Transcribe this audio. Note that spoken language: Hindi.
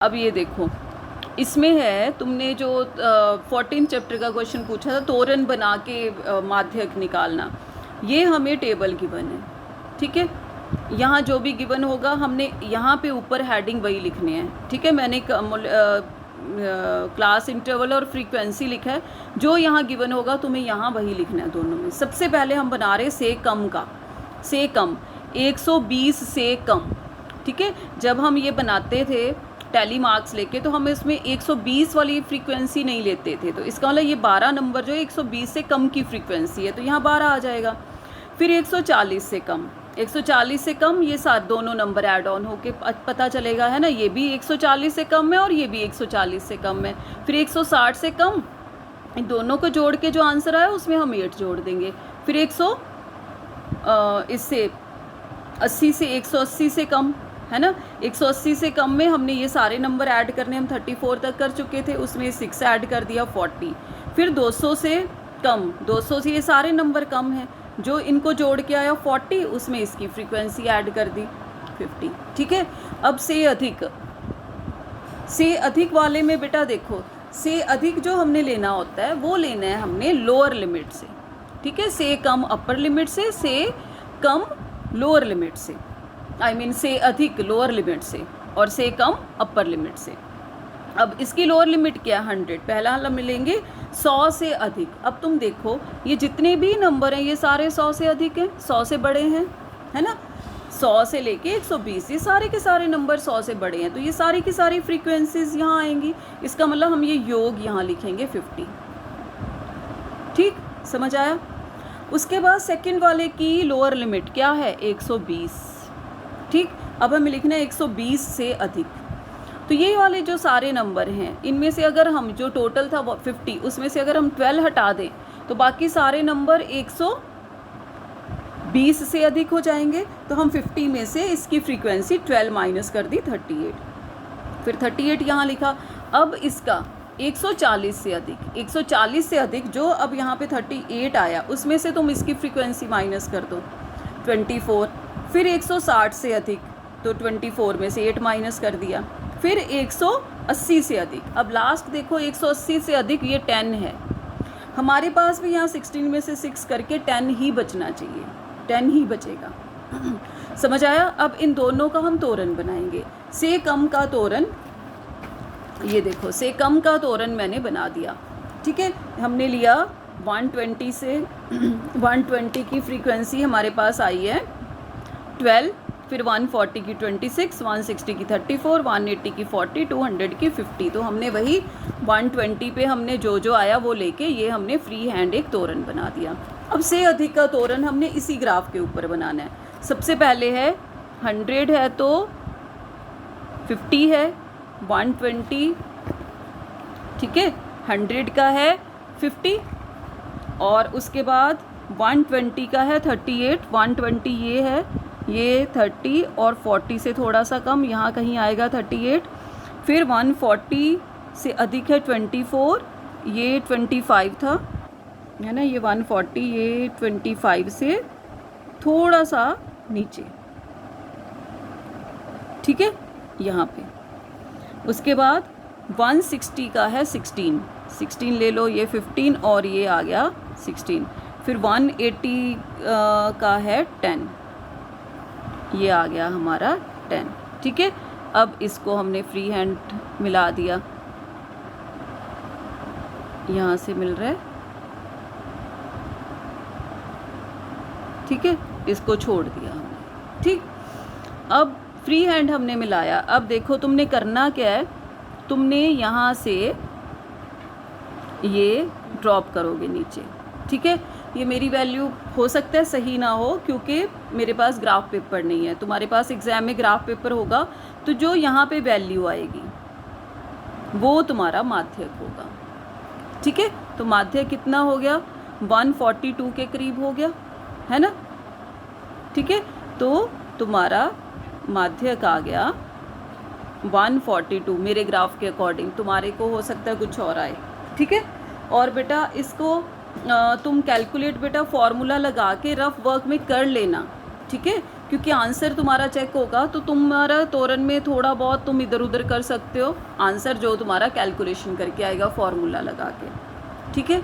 अब ये देखो, इसमें है तुमने जो 14 चैप्टर का क्वेश्चन पूछा था, तोरण बना के माध्यक निकालना। ये हमें टेबल गिवन है, ठीक है। यहाँ जो भी गिवन होगा हमने यहाँ पे ऊपर हेडिंग वही लिखने हैं, ठीक है। मैंने क्लास इंटरवल और फ्रीक्वेंसी लिखा है, जो यहाँ गिवन होगा तुम्हें यहाँ वही लिखना है दोनों में। सबसे पहले हम बना रहे से कम का, से कम 120 से कम, ठीक है। जब हम ये बनाते थे टैली मार्क्स लेके तो हम इसमें 120 वाली फ्रीक्वेंसी नहीं लेते थे, तो इसका मतलब ये 12 नंबर जो है 120 से कम की फ्रीक्वेंसी है, तो यहाँ 12 आ जाएगा। फिर 140 से कम, 140 से कम, ये सारे दोनों नंबर ऐड ऑन होके पता चलेगा, है ना। ये भी 140 से कम है और ये भी 140 से कम है। फिर 160 से कम, इन दोनों को जोड़ के जो आंसर आया उसमें हम 8 जोड़ देंगे। फिर इससे 80 से 180 से कम, है ना। 180 से कम में हमने ये सारे नंबर ऐड करने, हम 34 तक कर चुके थे, उसमें 6 ऐड कर दिया 40। फिर 200 से कम, 200 से ये सारे नंबर कम हैं, जो इनको जोड़ के आया 40, उसमें इसकी फ्रीक्वेंसी ऐड कर दी 50, ठीक है। अब से अधिक वाले में बेटा देखो, से अधिक जो हमने लेना होता है वो लेना है हमने लोअर लिमिट से, ठीक है। से कम अपर लिमिट से कम लोअर लिमिट से, से अधिक लोअर लिमिट से और से कम अपर लिमिट से। अब इसकी लोअर लिमिट क्या है 100, पहला हम लेंगे 100 से अधिक। अब तुम देखो ये जितने भी नंबर हैं ये सारे 100 से अधिक हैं, 100 से बड़े हैं, है ना। 100 से लेके 120 ये सारे के सारे नंबर 100 से बड़े हैं, तो ये सारी की सारी फ्रीक्वेंसीज यहाँ आएंगी। इसका मतलब हम ये योग यहाँ लिखेंगे 50, ठीक, समझ आया। उसके बाद सेकंड वाले की लोअर लिमिट क्या है 120, ठीक। अब हमें लिखना है 120 से अधिक। तो ये वाले जो सारे नंबर हैं इनमें से अगर हम जो टोटल था 50, उसमें से अगर हम 12 हटा दें तो बाकी सारे नंबर 120 से अधिक हो जाएंगे। तो हम 50 में से इसकी फ्रीक्वेंसी 12 माइनस कर दी 38, फिर 38 यहाँ लिखा। अब इसका 140 से अधिक, 140 से अधिक जो अब यहाँ पे 38 आया उसमें से तुम इसकी फ्रीक्वेंसी माइनस कर दो 24। फिर 160 से अधिक, तो 24 में से 8 माइनस कर दिया। फिर 180 से अधिक, अब लास्ट देखो 180 से अधिक ये 10 है, हमारे पास भी यहाँ 16 में से 6 करके 10 ही बचना चाहिए, 10 ही बचेगा। समझ आया। अब इन दोनों का हम तोरण बनाएंगे। से कम का तोरण, ये देखो से कम का तोरण मैंने बना दिया, ठीक है। हमने लिया 120 से 120 की फ्रीक्वेंसी हमारे पास आई है 12, फिर 140 की 26, 160 की 34, 180 की 40, 200 की 50। तो हमने वही 120 पे हमने जो आया वो लेके ये हमने फ्री हैंड एक तोरण बना दिया। अब से अधिक का तोरण हमने इसी ग्राफ के ऊपर बनाना है। सबसे पहले है 100 है तो 50 है 120, ठीक है। 100 का है 50 और उसके बाद 120 का है 38, 120 ये है, ये 30 और 40 से थोड़ा सा कम, यहाँ कहीं आएगा 38। फिर 140 से अधिक है 24, ये 25 था, है ना। ये 140 ये 25 से थोड़ा सा नीचे, ठीक है, यहाँ पे। उसके बाद 160 का है 16, 16 ले लो, ये 15 और ये आ गया 16। फिर 180 का है 10, ये आ गया हमारा 10, ठीक है। अब इसको हमने फ्री हैंड मिला दिया, यहाँ से मिल रहा है, ठीक है, इसको छोड़ दिया हमने, ठीक। अब फ्री हैंड हमने मिलाया। अब देखो तुमने करना क्या है, तुमने यहाँ से ये ड्रॉप करोगे नीचे, ठीक है। ये मेरी वैल्यू हो सकता है सही ना हो क्योंकि मेरे पास ग्राफ पेपर नहीं है। तुम्हारे पास एग्ज़ाम में ग्राफ पेपर होगा तो जो यहाँ पे वैल्यू आएगी वो तुम्हारा माध्यक होगा, ठीक है। तो माध्यक कितना हो गया 142 के करीब हो गया, है ना, ठीक है। तो तुम्हारा माध्यक आ गया 142 मेरे ग्राफ के अकॉर्डिंग, तुम्हारे को हो सकता है कुछ और आए, ठीक है। और बेटा इसको तुम कैलकुलेट बेटा फॉर्मूला लगा के रफ वर्क में कर लेना, ठीक है। क्योंकि आंसर तुम्हारा चेक होगा तो तुम्हारा तोरन में थोड़ा बहुत तुम इधर उधर कर सकते हो, आंसर जो तुम्हारा कैलकुलेशन करके आएगा फॉर्मूला लगा के, ठीक है।